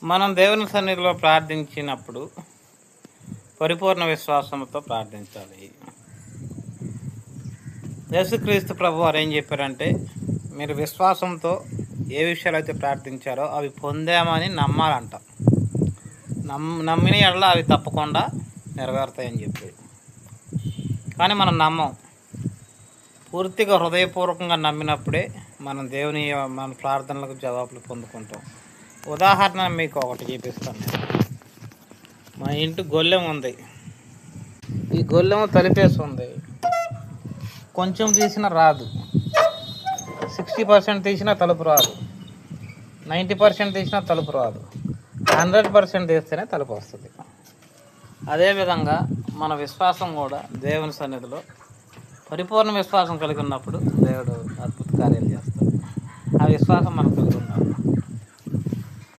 మనం దేవుని సన్నిధిలో ప్రార్థించినప్పుడు పరిపూర్ణ విశ్వాసంతో ప్రార్థించాలి. యేసుక్రీస్తు ప్రభు వారు ఏం చెప్పారంటే, మీరు విశ్వాసంతో ఏ విషయాలు అయితే ప్రార్థించారో అవి పొందామని నమ్మాలంట. నమ్మిన ఎడల అవి తప్పకుండా నెరవేరుతాయని చెప్పి. కానీ మనం నమ్మం. పూర్తిగా హృదయపూర్వకంగా నమ్మినప్పుడే మన ప్రార్థనలకు జవాబులు పొందుకుంటాం. ఉదాహరణ మీకు ఒకటి చూపిస్తాను నేను. మా ఇంటి గొల్లెం ఉంది. ఈ గొల్లెం తలిపేసి ఉంది. కొంచెం తీసినా రాదు. 60% తీసినా తలుపు రాదు. 90% తీసినా తలుపు రాదు. 100% తీస్తేనే తలుపు వస్తుంది. అదేవిధంగా మన విశ్వాసం కూడా దేవుని సన్నిధిలో పరిపూర్ణ విశ్వాసం కలిగి ఉన్నప్పుడు దేవుడు అద్భుత కార్యాలు చేస్తాడు. ఆ విశ్వాసం మనకు కలిగి ఉండాలి.